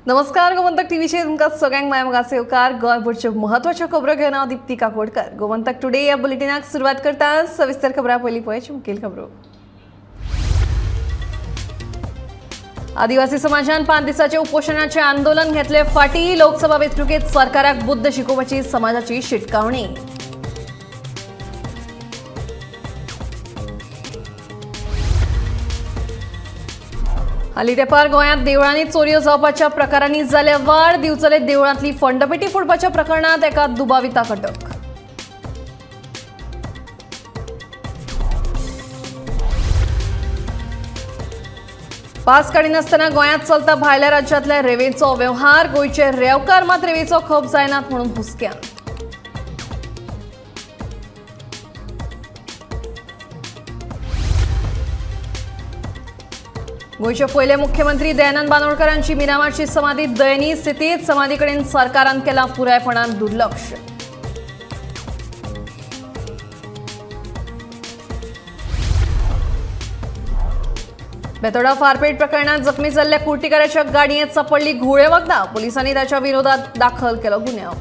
नमस्कार, गोमंतक टीव्हीचे तुमका सगळ्यांक मायमोगाचे उपकार. गोंयभरच्यो म्हत्वाच्यो खबरो घेवन हांव दिप्ती काकोडकर. गोमंतक टुडे या बुलेटिनाक सुरवात करता. सविस्तर खबरां पयलीं पळय मुखेल खबरो. आदिवासी समाजान 5 दिसाचे उपोषणाचे आंदोलन घेतले फाटी. लोकसभा वेंचणुकेत सरकाराक बुद्ध शिकोवपाची समाजाची शिटकावणी. हालीं तेंपार गोंयांत देवळांनी चोरयो जावपाच्या प्रकारांनी जाल्या वाड. दिवचले देवळांतली फंडपेटी फोडपाच्या प्रकरणांत एका दुबाविताक अटक. पास काडिनासतना गोंयांत चलता भायल्या राज्यांतल्या रेवेचो वेव्हार. गोंयचे रेवकार मात रेवेचो खप जायनात म्हणून हुस्क्यान. गोंयचे पयले मुख्यमंत्री दयानंद बानोडकरांची मिरामारची समाधी दयनीय स्थितीत. समाधी कडेन सरकारान केला पुरायपणान दुर्लक्ष. बेतोडा फारपेट प्रकरणात जखमी जाल्ल्या कुर्टीकाराच्या गाडयेंत सापडली घुवळे वखदां. पुलिसांनी ताच्या विरोधात दाखल केलो गुन्यांव.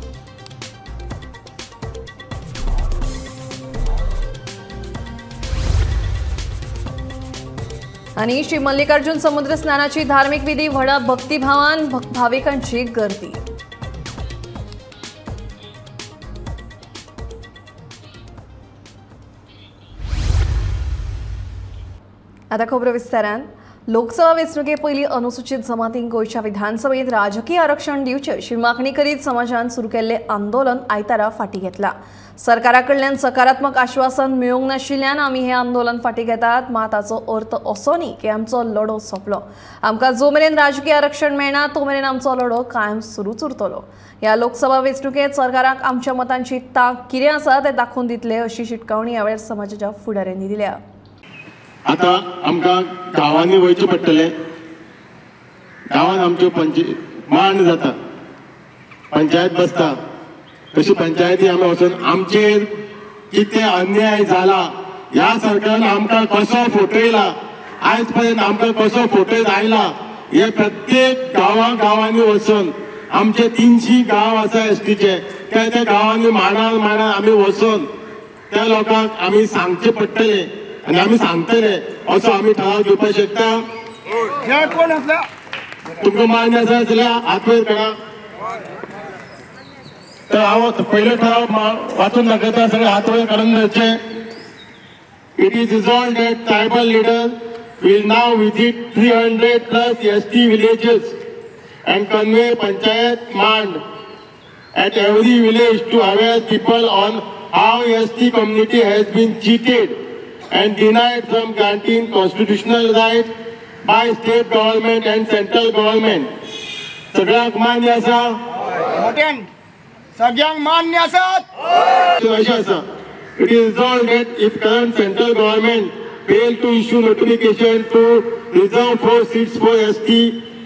आणि श्री मल्लिकार्जुन समुद्र स्नानाची धार्मिक विधी व्हडा भक्तिभावान भाविकांची गर्दी. आता खबर विस्तारान. लोकसभा वेंचणुके पयलीं अनुसूचित जमातींक गोंयच्या विधानसभेत राजकीय आरक्षण दिवचे अशी मागणी करीत समाजान सुरू केल्ले आंदोलन आयतारा फाटी घेतला. सरकारा कडल्यान सकारात्मक आश्वासन मेळूंक नाशिल्ल्यान आमी हे आंदोलन फाटी घेतात. मात ताचो अर्थ असो न्ही की आमचो लढो सोंपलो. आमकां जो मेरेन राजकीय आरक्षण मेळना तो मेरेन आमचो लढो कायम सुरूच उरतलो. ह्या लोकसभा वेंचणुकेत सरकाराक आमच्या मतांची तांक कितें आसा तें दाखोवन दितले अशी शिटकावणी ह्या वेळार समाजाच्या फुडाऱ्यांनी दिल्या. आता आमकां गांवांनी वयचें पडटलें. गांवांत आमच्यो मांड जाता, पंचायत बसता. तशी पंचायती आमी वचून आमचेर कितें अन्याय जाला, ह्या सरकारान आमकां कसो फटयला, आयज पर्यंत आमकां कसो फटयत आयला, हे प्रत्येक गांवांनी वचून आमचे 300 गांव आसा एसटीचे, त्या गांवांनी मांडान आमी वचून त्या लोकांक आमी सांगचें पडटलें आणि आम्ही सांगतले असो आम्ही ठराव घेवपाक शकता. तुमकां मान्य आसा जाल्यार हात वयर करा. तर हांव पयलो ठराव वाचून दाखयता. सगळे हात वयर काडून धरचे. It is resolved that tribal leader will now visit 300+ ST villages and convey Panchayat Mand at every village to aware people on how ST community has been cheated and denied from granting constitutional rights by state government and central government. सगळ्यांक मान्य आसा? सगळ्यांक मान्य आसात? अशें आसा. It is resolved that if current central government fail to issue notification to reserve 4 seats for ST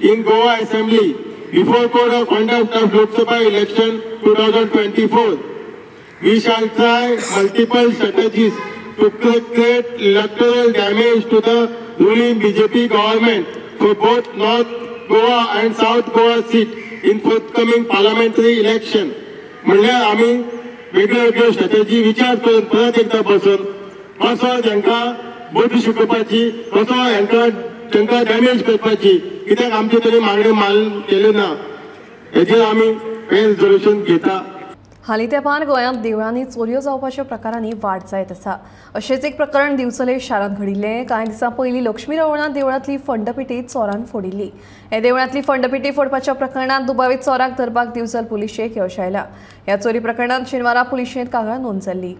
in Goa Assembly before code of conduct of Lok Sabha election 2024, we shall try multiple strategies to create electoral damage to the ruling BJP government for both North Goa and South Goa seat in forthcoming parliamentary election. म्हणल्यार आमी वेगळ्यो strategy विचार करून परत एकदा बसून कसो तांकां बुद्ध शिकोवपाची, कसो तांकां डॅमेज करपाची, कित्याक आमचे तरी मागणी मान केल्यो ना, हेजेर आमी रेजोल्यूशन घेता. हालीं तेंपार गोंयांत देवळांनी चोरयो जावपाच्या प्रकारांनी वाड जायत आसा. अशेंच एक प्रकरण दिवचले शारांत घडिल्लें. कांय दिसां पयलीं लक्ष्मी रवणात देवळांतली फंडपेटी चोरान फोडिल्ली. हे देवळांतली फंडपेटी फोडपाच्या प्रकरणांत दुबावीत चोराक धरपाक दिवचल पुलिशेक यश आयलां. ह्या चोरी प्रकरणांत शेनवारा पुलिशेंत कागाळ नोंद जाल्ली.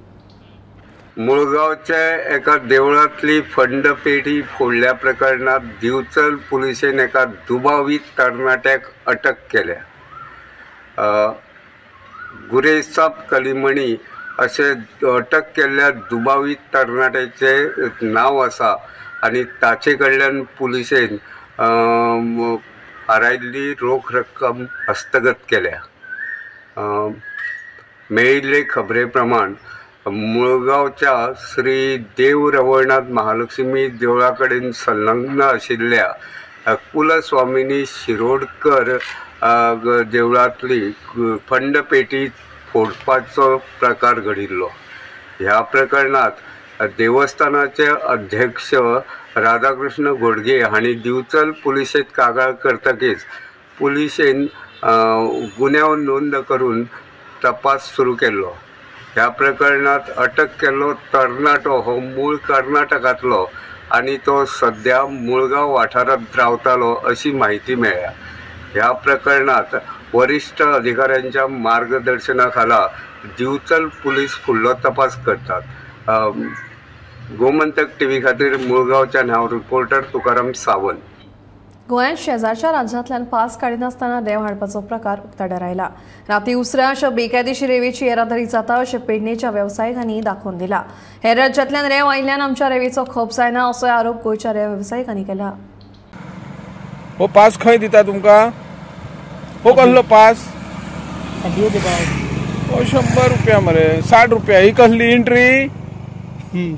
मुळगांवच्या एका देवळांतली फंडपेटी फोडल्या प्रकरणात दिवचल पुलिशेन एका दुबावीत तरणाट्याक अटक केल्या. गुरेसाब कलिमणी अशें अटक केल्ल्या दुबावीत तरणाट्याचे नांव आसा आनी ताचे कडल्यान पुलिशेन हारायिल्ली रोख रक्कम हस्तगत केल्या. मेळिल्ले खबरे प्रमाण मुळगांवच्या श्री देव रवळनाथ महालक्ष्मी देवळा कडेन संलग्न आशिल्ल्या कुलस्वामिनी शिरोडकर देवळांतली फंड पेटी फोडपाचो प्रकार घडिल्लो। ह्या प्रकरणात देवस्थानाचे अध्यक्ष राधाकृष्ण घोडगे हांणी दिवचल पुलिशेंत कागाळ करतकीच पुलिशेन गुन्यांव नोंद करून तपास सुरू केल्लो। ह्या प्रकरणात अटक केल्लो तरणाटो हो मूळ कर्नाटकांतलो आनी तो सध्या मुळगांव वाठारांत रावतालो अशी माहिती मेळ्ळ्या। ह्या प्रकरणात वरिष्ठ अधिकाऱ्यांच्या मार्गदर्शनाखाला दिवचल पुलीस फुडलो तपास करतात। गोमंतक टीव्ही खातीर मुळगांवच्यान हांव रिपोर्टर तुकाराम सावंत। गोंयांत शेजारच्या राज्यांतल्यान पास काडिनासतना रेंव हाडपाचो प्रकार उक्ताडार आयला। राती उसरा अशा बेकायदेशीर रेंवेची येरादारी जाता अशें पेडणेच्या वेवसायिकांनी दाखोवन दिला। हेर राज्यांतल्यान रेंव आयिल्ल्यान आमच्या रेंवेचो खप जायना असोय आरोप गोंयच्या रेंव वेवसायिकांनी केला। हो पास खंय दिता तुमकां? हो कसलो पास? हो 100 रुपया मरे, 60 रुपया। ही कसली एंट्री?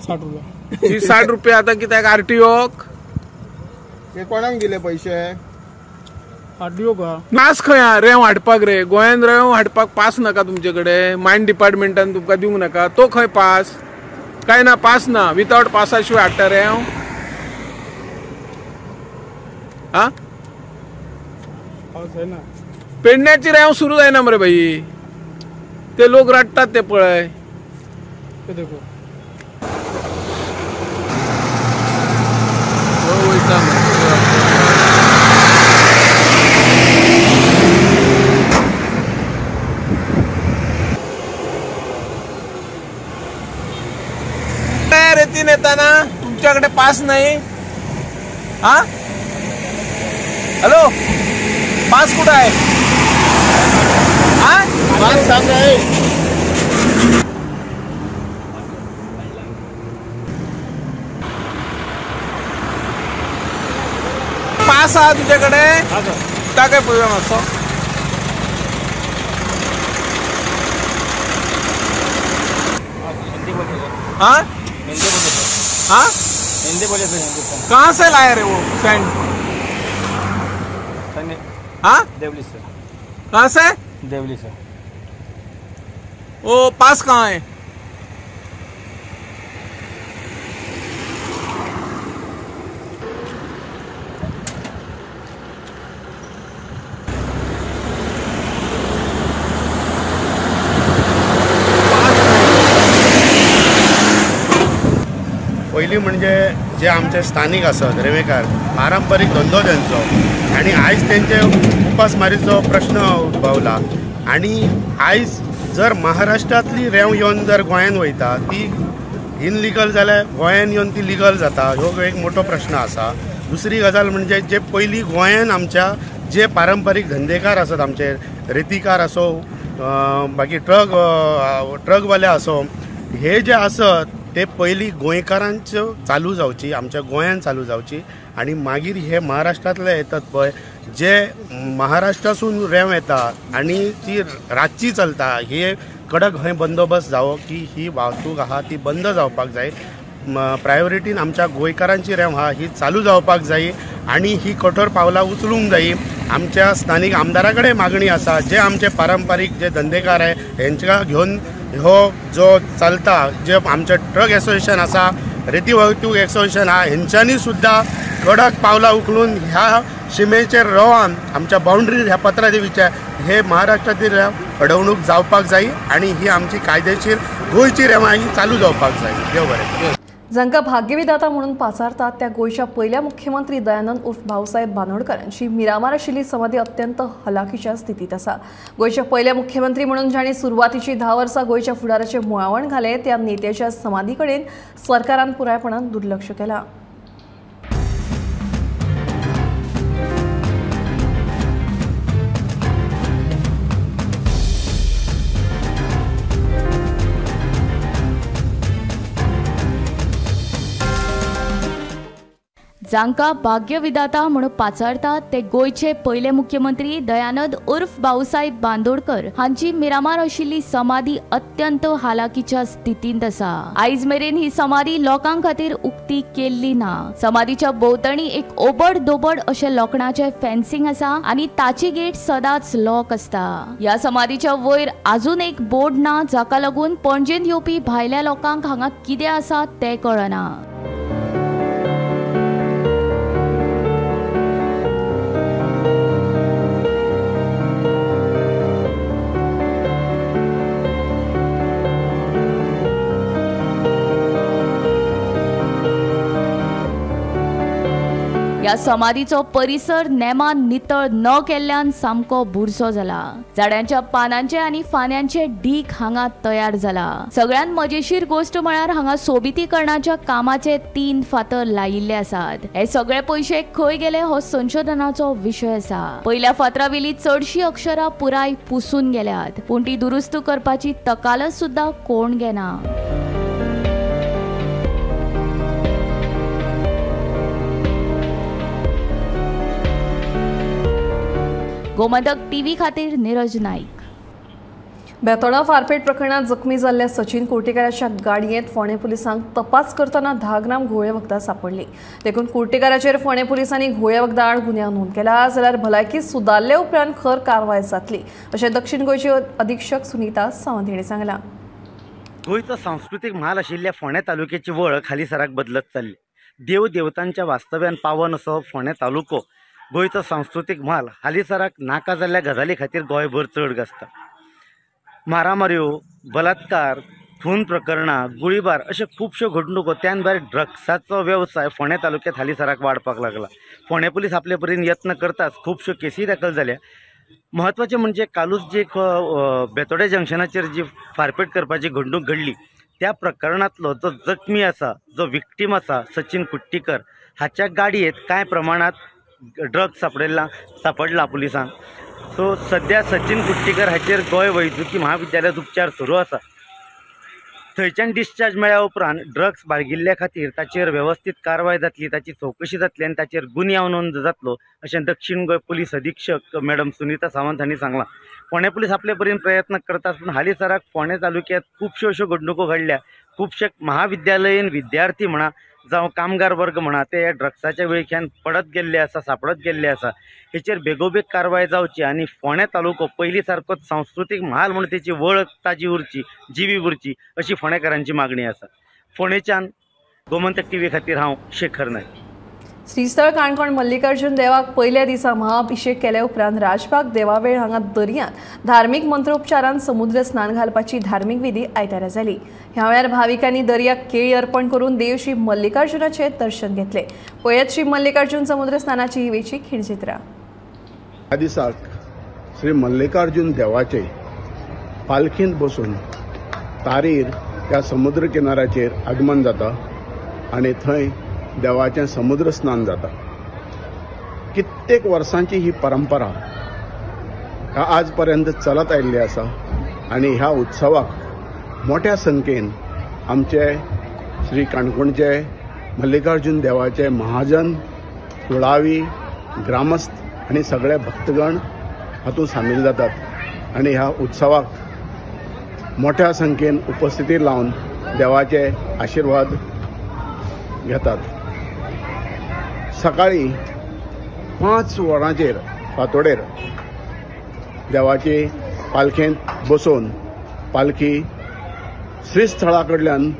60 रुपया। ही 60 रुपया आता कित्याक आरटीओक? हे कोणाक दिले पैसे? आरटीओ का? नास खंय रेंव हाडपाक रे? गोंयांत रेंव हाडपाक पास नाका तुमचे कडेन? मायन डिपार्टमेंटान तुमकां दिवंक नाका? तो खंय पास? काय ना, पास ना। विथआउट पासा शिवाय हाडटा रेंव? हा? पास आहे ना। पेडण्याची रेंव सुरू जायना मरे भाई। ते लोक रडटात ते पळय। ते देखो रेतीन येताना तुमच्याकडे पास नाही? हा? हॅलो, पास कुठं आहे? हा? पास सांग आहे। पास आहे तुझ्याकडे? काय पळूया मातसो। हाँ? हाँ? हिंदी बोले थे, हिंदी। कहाँ से लाए रे वो सैंड? हाँ? देवली से। कहाँ से? देवली से। वो पास कहाँ है? पहिली म्हणजे जे आमचे स्थानिक असत रेवेकार पारंपरिक धंदो त्यांचो आणि आयज त्यांचे उपासमारीचो प्रश्न उद्भवला आणि आयज जर महाराष्ट्रातली रेंव येवन जर गोंयान वयता ती इनलिगल जाल्यार गोंयान येवन ती लिगल जाता हो एक मोठो प्रश्न आसा। दुसरी गजाल म्हणजे जे पयलीं गोंयान आमच्या जे पारंपरीक धंदेकार आसत आमचे रेतीकार असो बाकी ट्रकवाले असो हे जे असत ते पयलीं गोंयकारांच्यो चालू जावची आमच्या गोंयान चालू जावची आणि मागीर हे महाराष्ट्रांतले येतात पळय जे महाराष्ट्रासून रेंव येता आणि ती रातची चलता हे कडक खंय बंदोबस्त जावो की ही वाहतूक आहा ती बंद जावपाक जाय। प्रायोरिटीन आमच्या गोंयकारांची रेंव आहा ही चालू जावपाक जाय आणि ही कठोर पावलां उचलूंक जाय। आमच्या स्थानिक आमदारा कडेन मागणी आसा जे आमचे पारंपारीक जे धंदेकार आहे हेंच्या घेवन हो जो चलता जे आमचे ट्रक एसोसिएशन आसा रेती वाहतूक एसोसिएशन आहा हेंच्यांनी सुद्धा कडक पावलां उखलून ह्या शिमेचेर रावन आमच्या बाउंड्री ह्या पत्रा देवीच्या हे महाराष्ट्रातील अडवणूक जावपाक जाय आणि ही आमची कायदेशीर गोंयची रेंव ही चालू जावपाक जाय। देव बरें। जांकां भाग्यविधाता म्हणून पाचारतात त्या गोंयच्या पहिल्या मुख्यमंत्री दयानंद उर्फ भाऊसाहेब बांदोडकरांची मिरामार आशिल्ली समाधी अत्यंत हलाखीच्या स्थितीत आसा। गोंयच्या पहिल्या मुख्यमंत्री म्हणून जाणी सुरवातीची 10 वर्सां गोंयच्या फुडाराचें मुळावण घालें त्या नेत्याच्या समाधी कडेन सरकारान पुरायपणान दुर्लक्ष केलां। जांकां भाग्यविधाता म्हणून पाचारतात ते गोयचे पयले मुख्यमंत्री दयानंद उर्फ भाऊसाहेब बांदोडकर हांची मिरामार आशिल्ली समाधी अत्यंत हालाकीच्या स्थितींत आसा। आयज मेरेन ही समाधी लोकां खातीर उक्ती केल्ली ना। समाधीच्या भोंवतणी एक ओबड दोबड अशे लोखणाचे फेन्सिंग आसा आनी ताची गेट सदांच लॉक आसता। ह्या समाधीच्या वयर अजून एक बोर्ड ना, जाका लागून पणजेंत येवपी भायल्या लोकांक हांगा कितें आसा तें कळना। या समाधीचो परिसर नेमान नितळ न केल्ल्यान सामको बुरसो जाला। झाडांच्या पानांचे आनी फान्यांचे ढीग हांगा तयार जाला। सगळ्यात मजेशीर गोष्ट म्हळ्यार हांगा सोबितीकरणाच्या कामाचे 3 फातर लायिल्ले आसात। हे सगळे पैसे खंय गेले हो संशोधनाचो विषय आसा। पहिल्या फातरावेली चडशी अक्षरां पुराय पुसून गेल्यात, पूण ती दुरुस्त करपाची तकालस सुद्धा कोण घेना। गोमंतक टीव्ही खातीर नीरज नाईक। बेतोडा फारपेट प्रकरणात जखमी जाल्ल्या सचिन कुर्टेकाराच्या गाडयेंत फोंडे पुलिसांक तपास करतना 10 ग्राम घुवळे वखदां सापडली। देखून कुर्टेकाराचेर फोंडे पुलिसांनी घुवळे वखदां आड गुन्यांव नोंद केला, जाल्यार भलायकी सुदारले उपरांत खर कारवाय जातली अशें दक्षिण गोंयचे अधीक्षक सुनीता सावंत हांणी सांगलां। गोंयचो सांस्कृतीक म्हाल आशिल्ल्या फोंडे तालुक्याची वळख हालीसराक बदलत चल्ली। देव देवतांच्या वास्तव्यान पावन असो फोंडे तालुको गोंयचो सांस्कृतीक म्हाल हालीसराक नाका जाल्ल्या गजाली खातीर गोंयभर चड गाजता। मारामाऱ्यो, बलात्कार, खून प्रकरणां, गुळीबार अशे खुबश्यो घडणुको त्यान भायर ड्रग्साचो वेवसाय फोंडे तालुक्यांत हालीसराक वाडपाक लागला। फोंडे पुलीस आपले परीन यत्न करताच खुबश्यो केसी दाखल जाल्या। महत्वाचें म्हणजे कालूच जी बेतोडे जंक्शनाचेर जी फारपेट करपाची घडणूक घडली त्या प्रकरणांतलो जो जखमी आसा, जो विक्टीम आसा सचिन कुट्टीकर, हाच्या गाडयेंत कांय प्रमाणात ड्रग्स सापडला पुलिसांक। सो सध्या सचिन कुट्टीकर हाचेर गोंय वैजकी महाविद्यालयात उपचार सुरू आसा। थंयच्यान डिस्चार्ज मेळ्ळ्या उपरांत ड्रग्स बाळगिल्ल्या खातीर ताचेर व्यवस्थीत कारवाय जातली, ताची चौकशी जातली आनी ताचेर गुन्यांव नोंद जातलो अशें दक्षिण गोंय पुलीस अधीक्षक मॅडम सुनीता सावंत हांणी सांगलां। फोंडे पुलीस आपले परीन प्रयत्न करतात, पूण हालीसराक फोंडे तालुक्यांत खुबश्यो अश्यो घडणुको घडल्या। खुबशे महाविद्यालयीन विद्यार्थी म्हणा जावं कामगार वर्ग म्हणा ते ह्या ड्रग्साच्या विळख्यान पडत गेल्ले आसा, सापडत गेल्ले आसा। हेचेर बेगोबेग कारवाय जावची आनी फोंडे तालुको पयली सारकोच सांस्कृतीक म्हाल म्हणून तेची वळख ताजी उरची, जिवी उरची अशी फोंडेकारांची मागणी आसा। फोंडेच्यान गोमंतक टीव्ही खातीर हांव शेखर नायक। श्रीस्थळ काणकोण मल्लिकार्जुन देवाक पयल्या दिसा महाअभिषेक केल्या उपरांत राजबाग देवावेळ हांगा दर्यांत धार्मीक मंत्रोपचारान समुद्र स्नान घालपाची धार्मीक विधी आयतारा जाली। ह्या वेळार भाविकांनी दर्याक केळी अर्पण करून देव श्री मल्लिकार्जुनाचे दर्शन घेतले। पळयत श्री मल्लिकार्जुन समुद्र स्नानाची ही वेळची खिणचित्रां। ह्या दिसाक श्री मल्लिकार्जुन देवाचे पालखींत बसून तारीर ह्या समुद्र किनाऱ्याचेर आगमन जाता आनी थंय देवाचें समुद्र स्नान जाता। कित्येक वर्सांची ही परंपरा आज पर्यंत चलत आयिल्ली आसा आनी ह्या उत्सवाक मोठ्या संख्येन आमचे श्री काणकोणचे मल्लिकार्जुन देवाचे महाजन, कुळावी, ग्रामस्थ आनी सगळे भक्तगण हातूंत सामील जातात आनी ह्या उत्सवाक मोठ्या संख्येन उपस्थिती लावन देवाचे आशीर्वाद घेतात। सकाळी 5 वरांचेर फातोडेर देवाची पालखेंत बसून पालखी श्रीस्थळा कडल्यान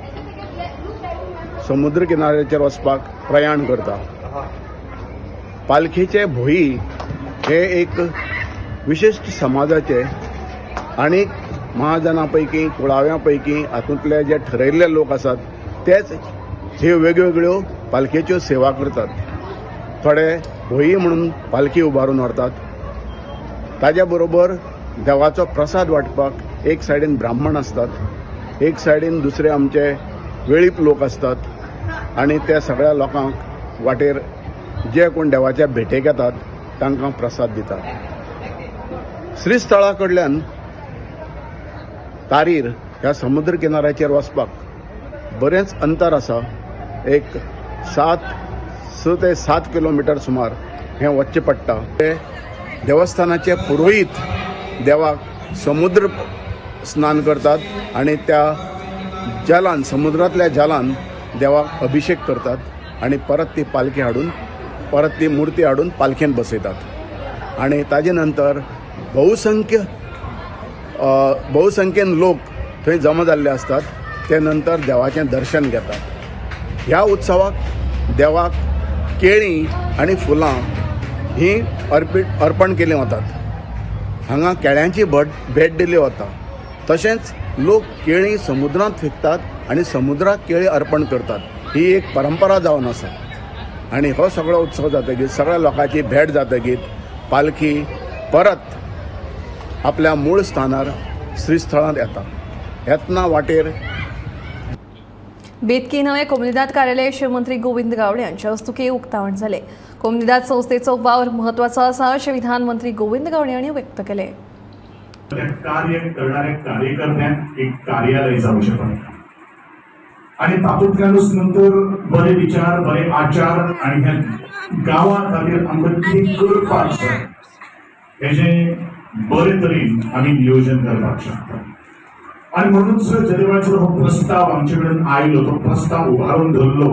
समुद्र किनाऱ्याचेर वचपाक प्रयाण करता। पालखीचे भोई हे एक विशिश्ट समाजाचे आनीक महाजनां पैकी, कुळाव्यां पैकी हातूंतले जे ठरयल्ले लोक आसात तेच हे वेगवेगळ्यो पालखेच्यो सेवा करतात। थोडे भोई म्हणून पालखी उबारून व्हरतात। ताज्या बरोबर देवाचो प्रसाद वांटपाक एक सायडीन ब्राह्मण असतात, एक सायडीन दुसरे आमचे वेळीप लोक असतात आनी त्या सगळ्या लोकांक वाटेर जे कोण देवाच्या भेटेक येतात तांकां प्रसाद दितात। श्रीस्थळा कडल्यान तारीर ह्या समुद्र किनाऱ्याचेर वचपाक बरेंच अंतर आसा, एक 7 6 ते 7 किलोमीटर सुमार हें वचचें पडटा. देवस्थानाचे पुरोहीत देवाक समुद्र स्नान करतात आणि त्या जलान, समुद्रांतल्या जलान देवाक अभिषेक करतात आणि परत ती पालखी हाडून, परत ती मुर्ती हाडून पालखेन बसयतात आणि ताजे नंतर बहुसंख्येन लोक थंय जमा जाल्ले असतात. ते नंतर देवाचें दर्शन घेतात. ह्या उत्सवाक देवाक केळीं आणि फुलां ही अर्पण केली वतात. हांगा केळ्यांची भेट दिली वता. तशेंच लोक केळीं समुद्रांत फेकतात आणि समुद्राक केळी अर्पण करतात. ही एक परंपरा जावन आसा आणि हो सगळो उत्सव जातकीर, सगळ्या लोकांची भेट जातकीर पालखी परत आपल्या मूळ स्थानार श्रीस्थळांत येता. येतना वाटेर बेतकी नवे कोमनीदाद कार्यालय शिवमंत्री गोविंद गावडे यांच्या हस्तुकी उक्तावण झाले. कोमनीदाद संस्थेचो वावर महत्वाचो आसा अशें विधान मंत्री गोविंद गावडे हांणी व्यक्त केले. कार्य करणाऱ्या कार्यकर्त्यांक एक कार्यालय जावचें पडटा आणि तातूंतल्यानूच नंतर बरे विचार, बरे आचार आणि ह्या गांवा खातीर आमकां कितें करपाक जाय हेजें बरे तरेन आमी नियोजन करपाक शकता. आणि म्हणूनच जे वेळाचेर हो प्रस्ताव आमचे कडेन आयलो, तो प्रस्ताव उभारून धरलो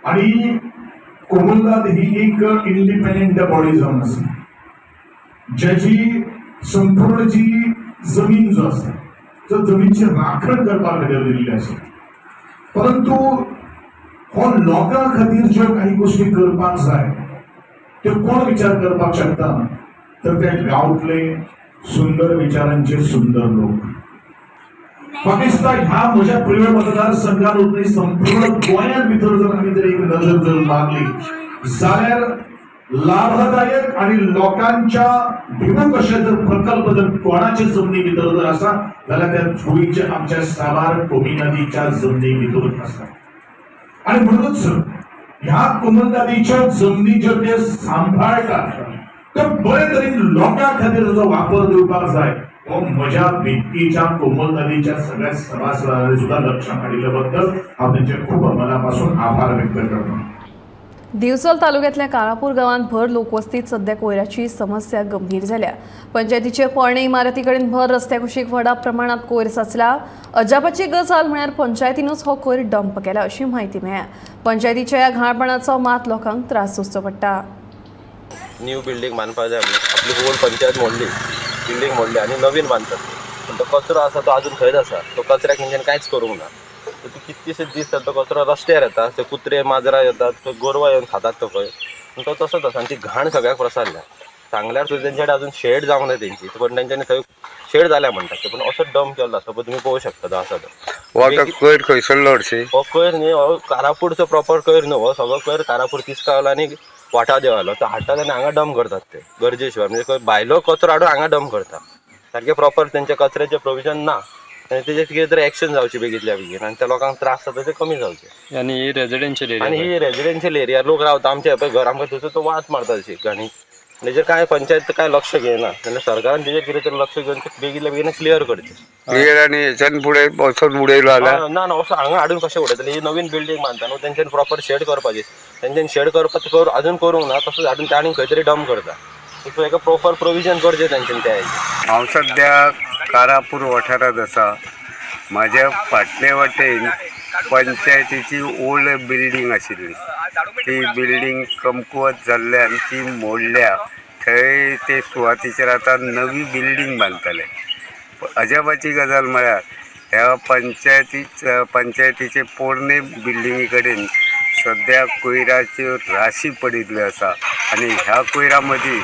आणि कोमलदाद ही एक इंडिपेंडंट बॉडी जावन आसा ज्याची संपूर्ण जी जमीन जो आसा तो जमीनची राखण करपा खातीर दिल्ली आसा. परंतु हो लोकां खातीर ज्यो काही गोष्टी करपाक जाय त्यो कोण विचार करपाक शकता तर ते गांवतले सुंदर विचारांचे सुंदर लोक. पाकिस्तान ह्या म्हज्या प्रिय मतदारसंघात न्ही संपूर्ण गोंयां भितर जर आमी जर एक नजर जर मारली जाल्यार लाभदायक आणि लोकांच्या भिमुख अशे जर प्रकल्प जर कोणाचे जमनी भितर जर आसा जाल्यार त्या गोंयच्या आमच्या साबार कोमिनदीच्या जमनी भितर आसा. आणि म्हणूनच ह्या कोमलदादीच्या जमनी ज्यो ते सांभाळटात तो बरे तरेन लोकां खातीर जो वापर दिवपाक जाय हो म्हज्या बेतकीच्या कोमलदादीच्या सगळ्या सभासदांनी सुद्धा लक्षात हाडिल्ल्या बद्दल हांव तांचे खूब मनापासून आभार व्यक्त करतो. दिवचल तालुक्यातल्या काळापूर गावात भर लोकवस्तीत सध्या कोयराची समस्या गंभीर झाल्या. पंचायतीचे पोरणे इमारती कडेन भर रस्त्या कुशीक व्हडा प्रमाणात कोयर साचला. अजापाची गजाल म्हळ्यार पंचायतीनूच हो कोयर डंप केला अशी माहिती मेळ्ळ्या. पंचायतीच्या ह्या घाणपणाचो मात लोकांक त्रास सोंसचो पडटा. न्यू बिल्डिंग बांदपाक जाय आपली होल पंचायत मोडली, बिल्डिंग मोडली आणि नवीन बांदतात. पण तो कचरो आसा तो अजून थंयच आसा. तो कचऱ्याक तेंच्यानी कांयच करूंक ना. तो कितकेशेच दीस तो कचरो रस्त्यार येता, ते कुत्रे माजरां येतात, तो गोरवां येवन खातात तो खंय. तो तसोच आसा आणि ती घाण सगळ्याक प्रसारल्या. सांगल्यार सुद्दां तेंचे कडेन अजून शेड जावंक ना तेंची, पण तेंच्यांनी थंय शेड जाल्या म्हणटात. पण असो डंप केल्लो आसा तुमी पळोवंक शकता तो आसा तो. कोयर खंयसरलो हरशी हो कोयर न्ही, हो कारापूरचो प्रॉपर कोयर न्हू. हो सगळो कोयर कारापूर तिस्कावला आनी वाटा देवालो तो हाडटात आनी हांगा डंप करतात. ते गरजेशिवाय म्हणजे भायलो कचरो हाडून हांगा डंप करतात. सारकें प्रॉपर तेंच्या कचऱ्याचें प्रोविजन ना आणि तेजेर कितें तरी एक्शन जावची बेगींतल्या बेगीन आणि त्या लोकांक त्रास जाता ते कमी जावचे. आणि ही रेजिडेन्शियल एरिया आणि ही रेजिडेन्शियल एरिया लोक रावता आमचे पळय घर आमकां थंयसर तो वास मारता अशी घाणी. तेजेर काय पंचायत काय लक्ष घेयना जाल्यार सरकारान तेजेर कितें तरी लक्ष घेवन बेगींतल्या बेगीन क्लियर करचें. क्लियर आणि हेच्यान फुडें वचून उडयलो जाल्यार ना ना असं हांगा हाडून कशें उडयतले. ही नवीन बिल्डींग बांदता न्हू तेंच्यानी प्रॉपर शेड करपाची. तेंच्यानी शेड करपाक अजून करूंक ना तसोच हाडून ते आनी खंय तरी डंप करता. सो हेका प्रॉपर प्रोविजन करचें तेंच्यानी त्या हेजेर. हांव सद्या कारापूर वाठारांत आसा. म्हाज्या फाटले वाटेन पंचायतीची ओल्ड बिल्डींग आशिल्ली. ती बिल्डींग कमकुवत जाल्ल्यान ती मोडल्या. थंय ते सुवातीचेर आतां नवी बिल्डींग बांदतले. अजापाची गजाल म्हळ्यार ह्या पंचायतीचे पोरणे बिल्डिंगी कडेन सद्या कोयराच्यो राशी पडिल्ल्यो आसा आनी ह्या कोयरा मदीं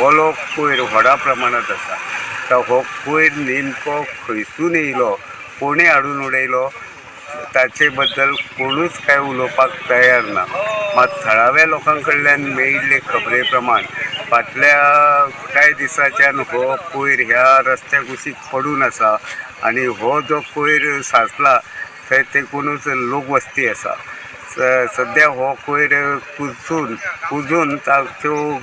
ओलो कोयर व्हडा प्रमाणांत आसा. तो हो कोयर नेमको खंयसून येयलो, कोणें हाडून उडयलो ताचे बद्दल कोणूच कांय उलोवपाक तयार ना. मात थळाव्या लोकां कडल्यान मेळिल्ले खबरे प्रमाण फाटल्या कांय दिसाच्यान हो कोयर ह्या रस्त्या कुशीक पडून आसा आनी हो जो कोयर साचला थंय तेकुनूच लोकवस्ती आसा. सद्या हो कोयर कुजून ताच्यो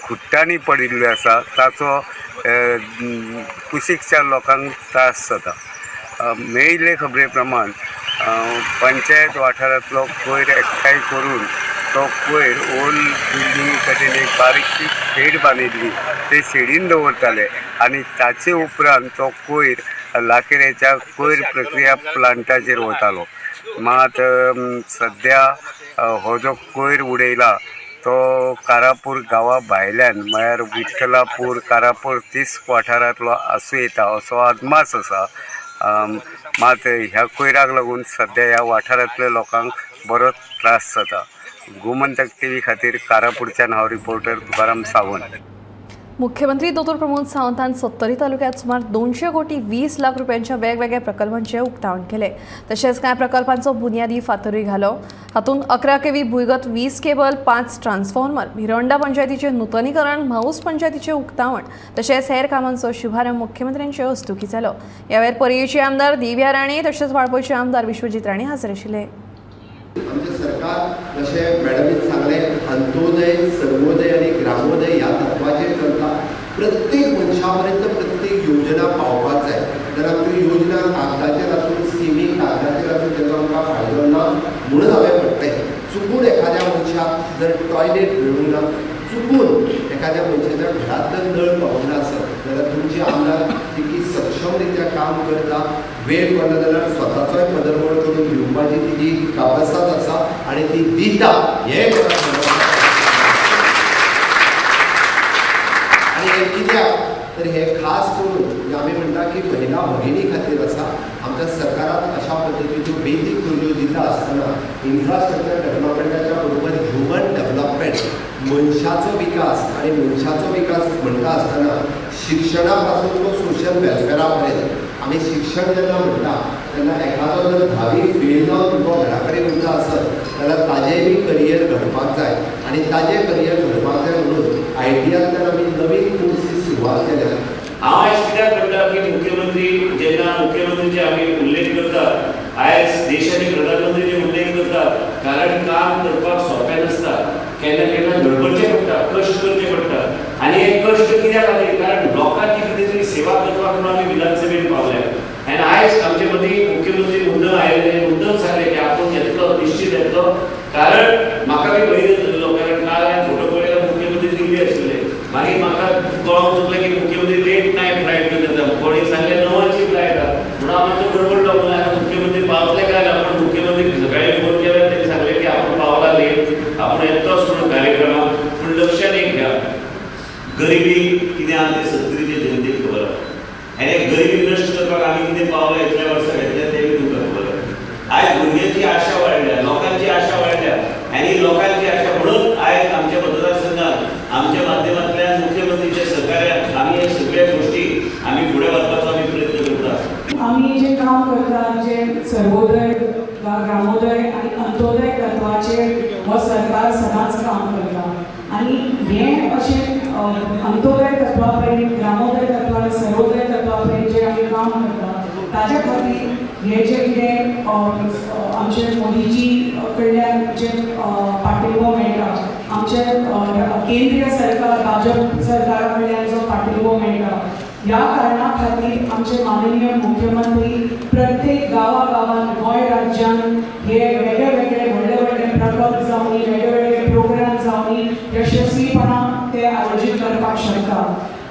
खुट्टांनी पडिल्ल्यो आसा. ताचो कुशीकच्या लोकांक त्रास जाता. मेळिल्ले खबरे प्रमाण पंचायत वाठारांतलो कोयर एकठांय करून तो कोयर ओल्ड बिल्डिंग कडेन एक बारीकशी शेड बांदिल्ली ते शेडीन दवरताले आनी ताचे उपरांत तो कोयर लांकड्याच्या कोयर प्रक्रिया प्लांटाचेर वतालो. मात सद्या हो जो कोयर उडयला तो कारापूर गांवा भायल्यान म्हळ्यार विठ्ठलापूर कारापूर 30 वाठारांतलो आसूं येता असो अदमास आसा. मात ह्या कोयराक लागून सद्या ह्या वाठारांतल्या लोकांक बरो त्रास जाता. गोमंतक टीव्ही खातीर कारापूरच्यान हांव रिपोर्टर तुकाराम सावंत. मुख्यमंत्री दोतोर प्रमोद सावंतान सत्तरी तालुक्यात सुमार 200 कोटी 20 लाख रुपयांच्या वेगवेगळ्या प्रकल्पांचे उक्तावण केले. तशेंच कांय प्रकल्पांचो बुन्यादी फातरूय घालो. हातूंत 11 केवी भुंयगत वीज केबल, 5 ट्रान्सफॉर्मर, भिरोंडा पंचायतीचे नूतनीकरण, म्हाऊस पंचायतीचे उक्तावण तशेंच हेर कामांचो शुभारंभ मुख्यमंत्र्यांचे हस्तुकी जालो. ह्या वेळार पर्येचे आमदार दिव्या राणे तशेंच वाळपयचे आमदार विश्वजीत राणे हाजीर आशिल्ले. आमचे सरकार जशें मॅडमीन सांगलें अंत्योदय, सर्वोदय आणि ग्रामोदय ह्या तत्वाचेर चलता. प्रत्येक मनशा पर्यंत प्रत्येक योजना पावपाक जाय. जर आमच्यो योजना कागदाचेर आसून स्किमी कागदाचेर आसून तेजो आमकां फायदो ना म्हणून हांवें म्हटलें चुकून एखाद्या मनशाक जर टॉयलेट मेळूंक ना, चुकून एखाद्या मनशाच्या घरात जर नळ पावूंक ना आसत जाल्यार तुमचे आमदार तितकी सक्षम रित्या काम करता. वेळ पडना जाल्यार स्वताचोय पदरमोड करून घेवपाची तिजी कापासात आसा आनी ती दिता. हें आनी हें कित्याक तर हे खास करून आमी म्हणटा की महिला भगिनी खातीर आसा. आमच्या सरकारान अशा पद्दतीच्यो बेसीक गरजो दिता आसतना इन्फ्रास्ट्रक्चर डेव्हलपमेंटाच्या बरोबर ह्युमन डेव्हलपमेंट, मनशाचो विकास आनी मनशाचो विकास म्हणटा आसतना शिक्षणा पासून तो सोशल वेलफेरा पर्यंत आमी शिक्षण जेन्ना म्हणटा तेन्ना एखादो जर 10वी फेल जावन तुका घरा कडेन उरता आसत जाल्यार ताजेय बी करियर घडपाक जाय आनी ताजें करियर घडपाक जाय म्हणून आयडियातल्यान आमी नवीन कोर्सीस सुरवात केल्या. हांव आयज कित्याक करता की मुख्यमंत्री जेन्ना मुख्यमंत्रीचे आमी उल्लेख करतात, आयज देशाचे प्रधानमंत्रीचे उल्लेख करतात, कारण काम करपाक सोंपें नासता. केन्ना केन्ना धडपडचें पडटा, कश्ट करचे पडटा आनी हे कश्ट कित्याक खातीर कारण लोकांची कितें तरी सेवा करपाक म्हणून आमी विधानसभेन पावल्या. आनी आयज आमचे मदीं मुख्यमंत्री मुद्दम आयिल्ले, मुद्दम सांगले की आपूण येतलो, निश्चित येतलो. कारण म्हाका बी भंय जाल्लो, कारण काल हांवें फोटो पळयलो मुख्यमंत्री दिल्ली आशिल्ले. मागीर म्हाका कळोंक चुकलें की मुख्यमंत्री लेट नायट फ्लायट घेवन येता. कोणी सांगलें 9ची फ्लायट आहा म्हणून हांव मातसो गडबडलो. म्हणून मुख्यमंत्री पावतले काय ना, पूण मुख्यमंत्री सकाळी फोन केल्यार तेणी सांगलें की आपूण पावला लेट, आपूण येतोच म्हणून कार्यक्रमाक. पूण लक्षात एक घ्या, गरिबी कितें आहा तें सत्तरीचे जनतेक खबर आहा. आनी हे गरिबी नश्ट करपाक आमी कितें पावला इतल्या वर्सां घेतल्या तें बी तुमकां खबर आहा. आयज भुरग्यांची आशा वाडल्या, लोकांची आशा वाडल्या आनी लोकांची आशा म्हणून आयज आमच्या मतदारसंघात आमच्या माध्यमांतल्यान मुख्यमंत्रीच्या सहकार्यान आमी हे सगळ्या गोष्टी आमी फुडें व्हरपाचो आमी प्रयत्न करता. आमी जे काम करता, जे सर्वोदय, ग्रामोदय आनी अंत्योदय तत्वाचेर हो सरकार सदांच काम करता. आनी हें अशें अंत्योदय तत्वा पर्यंत, ग्रामोदय तत्वा आनी सर्वोदय तत्वा पर्यंत जे आमी काम करता ताच्या खातीर हे जे कितें आमचे मोदीजी कडल्यान जे पाठिंबो मेळटा, आमचे केंद्रीय सरकार भाजप सरकारा कडल्यान जो पाठिंबो मेळटा, ह्या कारणा खातीर आमचे माननीय मुख्यमंत्री प्रत्येक गांवागांवान गोंय राज्यान हे वेगळे वेगळे व्हडले व्हडले प्रकल्प जावनी, वेगळे वेगळे प्रोग्राम जावनी यशस्वीपणान ते आयोजीत करपाक शकता.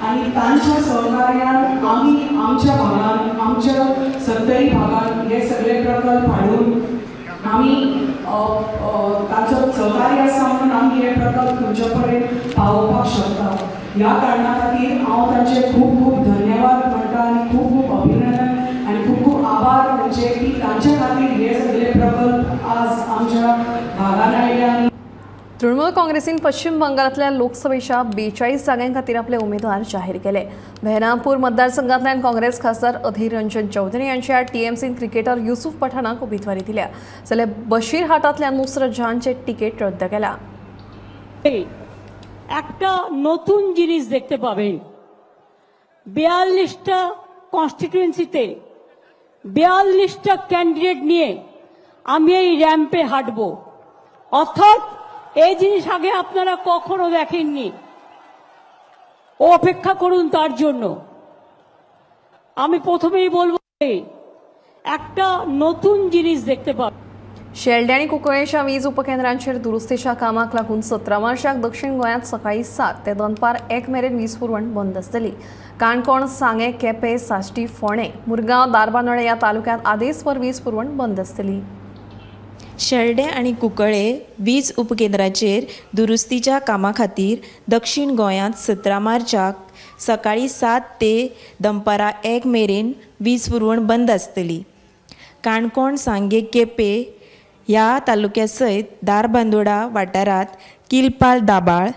आनी तांच्या सहकार्यान आमी आमच्या भागान, आमच्या सत्तरी भागान हे सगळे प्रकल्प हाडून आमी तांचो सहकार्य आसा म्हणून आमी हे प्रकल्प तुमचे पर्यंत पावोवपाक शकता. ह्या कारणां खातीर हांव तांचे खूब खूब धन्यवाद म्हणटा आनी खूब खूब अभिनंदन आनी खूब खूब आभार म्हणजे की तांचे खातीर हे सगळे प्रकल्प आज आमच्या भागान आयल्या. तृणमूल काँग्रेसीन पश्चिम बंगालातल्या लोकसभेच्या 42 जागां खातीर आपले उमेदवार जाहीर केले. बेहरामपूर मतदारसंघातल्यान काँग्रेस खासदार अधीर रंजन चौधरी यांच्या टीएमसीन क्रिकेटर युसूफ पठाणाक उमेदवारी दिल्या, जाल्यार बशीरहाटातल्या नुसरत জাহানचे टिकेट रद्द केला. একটা নতুন জিনিস দেখতে পাবেন। 42টা কনস্টিটিউয়েন্সিতে 42টা ক্যান্ডিডেট নিয়ে আমি এই র্যাম্পে হাঁটবো, অর্থাৎ এই জিনিস আগে আপনারা কখনো দেখেননি। অপেক্ষা করুন তার জন্য। আমি প্রথমেই বলবো একটা নতুন জিনিস দেখতে পাবেন। शेल्डे आणि कुंकळ्ळेच्या वीज उपकेंद्रांचेर दुरुस्तीच्या कामाक लागून 17 मार्चाक दक्षिण गोंयांत सकाळी 7 ते दनपार 1 मेरेन वीज पुरवण बंद आसतली। काणकोण, सांगे, केपें, साश्टी, फोंडे, मुरगांव, दारबांदोडा ह्या तालुक्यांत आदेसभर वीज पुरवण बंद आसतली। शेल्डे आणि कुंकळ्ळे वीज उपकेंद्राचेर दुरुस्तीच्या कामा खातीर दक्षिण गोंयांत 17 मार्चाक सकाळी 7 ते दनपारा 1 मेरेन वीज पुरवण बंद आसतली। काणकोण, सांगे, केपें ह्या तालुक्या सयत दारबांदोडा वाठारांत किलपाल दाबाळ,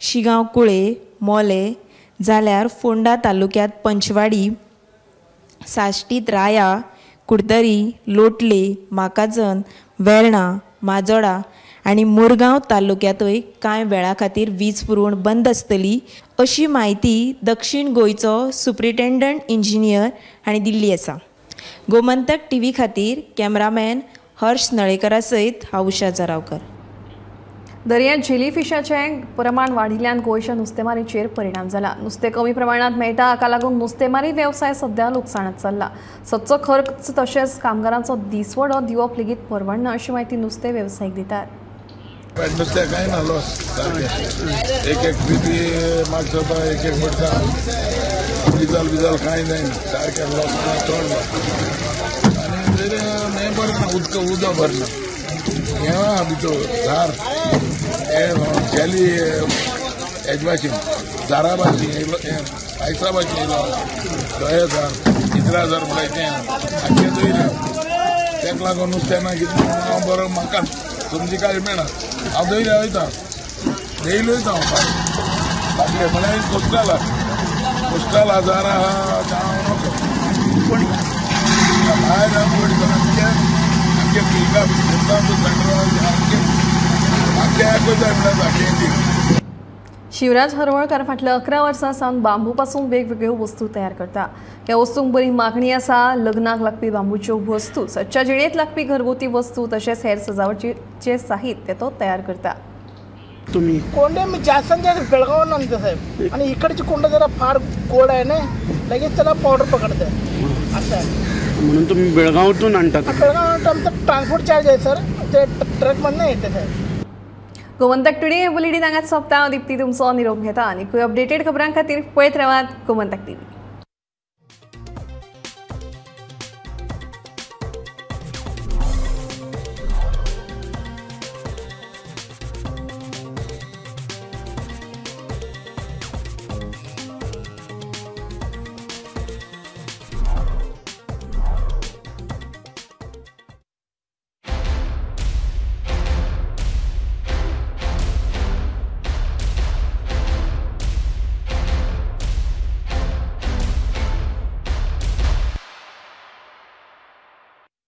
शिगांव कुळे, मोले जाल्यार फोंडा तालुक्यांत पंचवाडी, साश्टीत राया, कुडतरी, लोटले, माकाजन, वेर्णा, माजोडा आणि मुरगांव तालुक्यांतय कांय वेळा खातीर वीज पुरवण बंद आसतली अशी माहिती दक्षिण गोंयचो सुप्रिटेंडंट इंजिनियर हांणी दिल्ली आसा। गोमंतक टीव्ही खातीर कॅमेरामॅन हर्ष नळेकरा सयत हांव उशा जरावकर। दर्यांत जेलीफिशाचें प्रमाण वाडिल्ल्यान गोंयच्या नुस्तेमारीचेर परिणाम जाला। नुस्तें कमी प्रमाणांत मेळटा हाका लागून नुस्तेमारी वेवसाय सध्या लुकसाणांत चल्ला। सदचो खर्च तशेंच कामगारांचो दिसवडो दिवप लेगीत परवडना अशी माहिती नुस्तें वेवसायीक दितात। नुस्तें कांय ना लॉस सारकें एक ट्रिपी मागचो एक मिरसांग डिजल कांय जायना सारकें लॉस चड आनी हें भरना उदक भरना हें भितर झार हें जेली हेजे भाशेन झारा भाशेन आयसा भाशेन येयलो 10,000 11,000 म्हळ्यार तें आख्खें दवयना तेका लागून नुस्तें ना कितें हांव बरो म्हाका समजी कांय मेळना हांव दवयल्या वयता डेली वयता हांव बाकी म्हळ्यार कोस्टल हजार जावं नको पूण भायर आमचे शिवराज हरवळकर फाटल्या 11 वर्सां सावन बांबू पासून वेगवेगळ्यो वस्तू तयार करता। ह्या वस्तूंक बरी मागणी आसा। लग्नाक लागपी बांबूच्यो वस्तू, सदच्या जिणेंत लागपी घरगुती वस्तू तशेंच हेर सजावटीचें साहित्य तो तयार करता। तुम्ही कोंडे मी जास्त बेळगाव आणते साहेब आणि इकडची कोंडे जरा फार गोड आहे ना लगेच त्याला पावडर पकडते असं आहे म्हणून तुम्ही बेळगावातून आणतात। बेळगाव आमचं ट्रान्सपोर्ट चार्ज आहे सर ते ट्रकमधनं येते साहेब। गोमंतक टुडे बुलेटिन हांगाच सोंपता। हांव दिप्ती तुमचो निरोप घेता आनी अपडेटेड खबरां खातीर पळयत रावात गोमंतक टीव्ही।